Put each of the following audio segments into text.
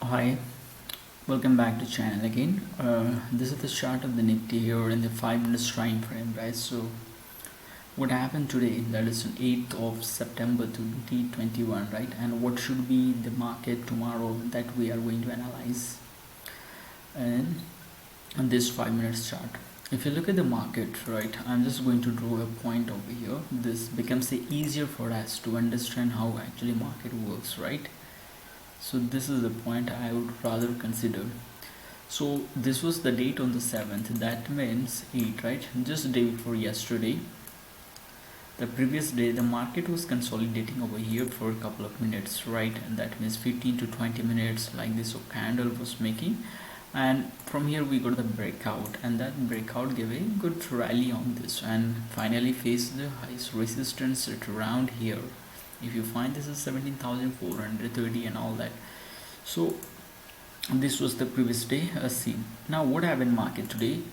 Hi, welcome back to channel again. This is the chart of the Nifty here in the 5 minutes time frame, right? So what happened today, that is on 8th of September 2021, right? And what should be the market tomorrow, that we are going to analyze and on this 5 minutes chart. If you look at the market, right, I'm just going to draw a point over here. This becomes easier for us to understand how actually market works, right? So this is the point I would rather consider. So this was the date on the 7th, that means 8, right? Just the day before yesterday, the previous day, the market was consolidating over here for a couple of minutes, right? And that means 15 to 20 minutes like this candle was making, and from here we got the breakout, and that breakout gave a good rally on this and finally faced the highest resistance at around here. If you find, this is 17,430 and all that. So this was the previous day scene. Now what happened market today?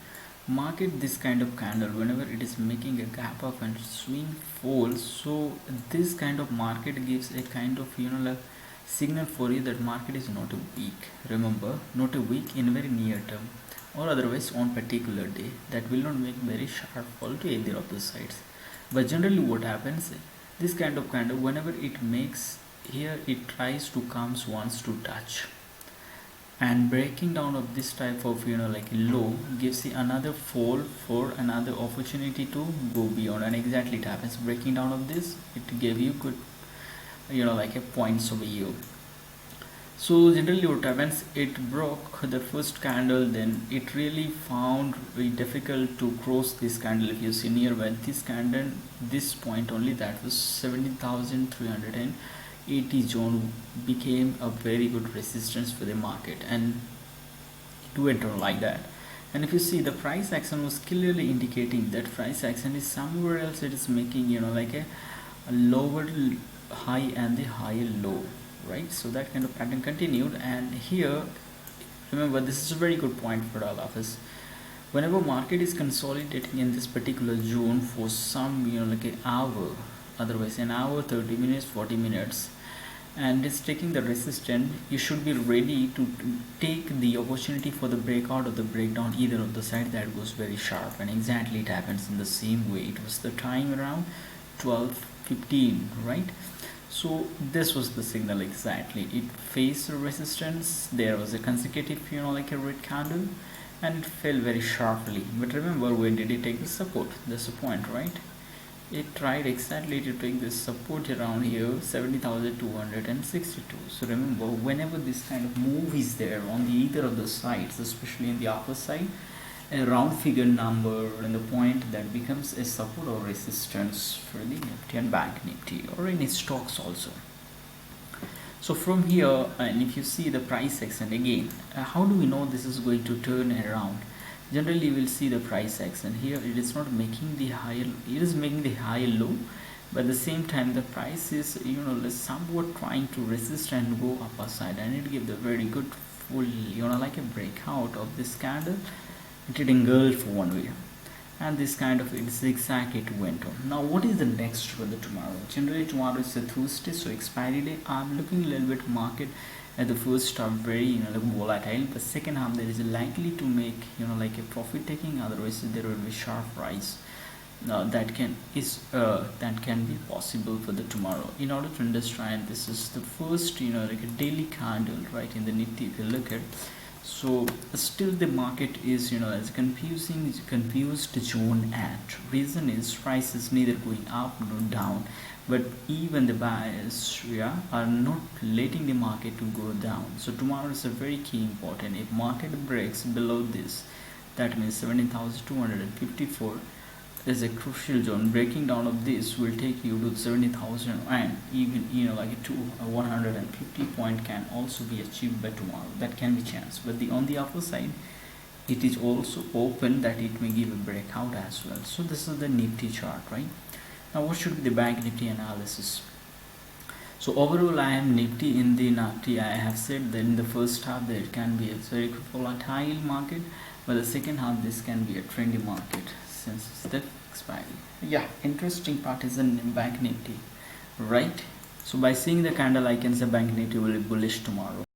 Market, this kind of candle, whenever it is making a gap up and swing falls, so this kind of market gives a kind of like signal for you that market is not a weak. Remember, not a weak in very near term, or otherwise on particular day that will not make very sharp fall to either of the sides. But generally what happens, this kind of candle, whenever it makes here, it tries to comes once to touch, and breaking down of this type of like low gives you another fall for another opportunity to go beyond, and exactly it happens. Breaking down of this, it gave you good like a points over here. So generally what happens, it broke the first candle, then it really found very difficult to cross this candle. If you see nearby this candle, this point only, that was 17,380 zone became a very good resistance for the market, and it went on like that. And if you see, the price action was clearly indicating that price action is somewhere else. It is making like a lower high and the higher low, right? So that kind of pattern continued, and here, remember, this is a very good point for all of us. Whenever market is consolidating in this particular zone for some like an hour, otherwise an hour, 30 minutes, 40 minutes, and it's taking the resistance, you should be ready to take the opportunity for the breakout or the breakdown, either of the side that goes very sharp. And exactly it happens in the same way. It was the time around 12:15, right? So this was the signal exactly. It faced a resistance, there was a consecutive like a red candle, and it fell very sharply. But remember, when did it take the support? That's the point, right? It tried exactly to take this support around here, 70,262. So remember, whenever this kind of move is there on the either of the sides, especially in the upper side, a round figure number and the point that becomes a support or resistance for the Nifty and Bank Nifty, or in its stocks also. So from here, and if you see the price action again, how do we know this is going to turn around? Generally you will see the price action here. It is not making the higher, it is making the higher low, but at the same time the price is somewhat trying to resist and go upper side, and it gives the very good full like a breakout of this candle. It engulfed for one way, and this kind of zigzag it went on. Now what is the next for the tomorrow? Generally tomorrow is a Tuesday, so expiry day. I'm looking a little bit market at the first half very like volatile, but second half there is likely to make like a profit taking, otherwise there will be sharp rise. That can be possible for the tomorrow. In order to understand, this is the first like a daily candle, right, in the Nifty. If you look at, so still the market is as confused zone at. Reason is price is neither going up nor down, but even the buyers are not letting the market to go down. So tomorrow is a very key important. If market breaks below this, that means 17,254 is a crucial zone. Breaking down of this will take you to 70,000, and even like to 150 point can also be achieved by tomorrow. That can be chance, but on the upper side, it is also open that it may give a breakout as well. So this is the Nifty chart, right? Now what should be the Bank Nifty analysis? So overall, I am Nifty. In the Nifty, I have said that in the first half there can be a very volatile market, but the second half this can be a trendy market since it's the expiry. Yeah, interesting part is in Bank Nifty, right? So by seeing the candle, I can say Bank Nifty will be bullish tomorrow.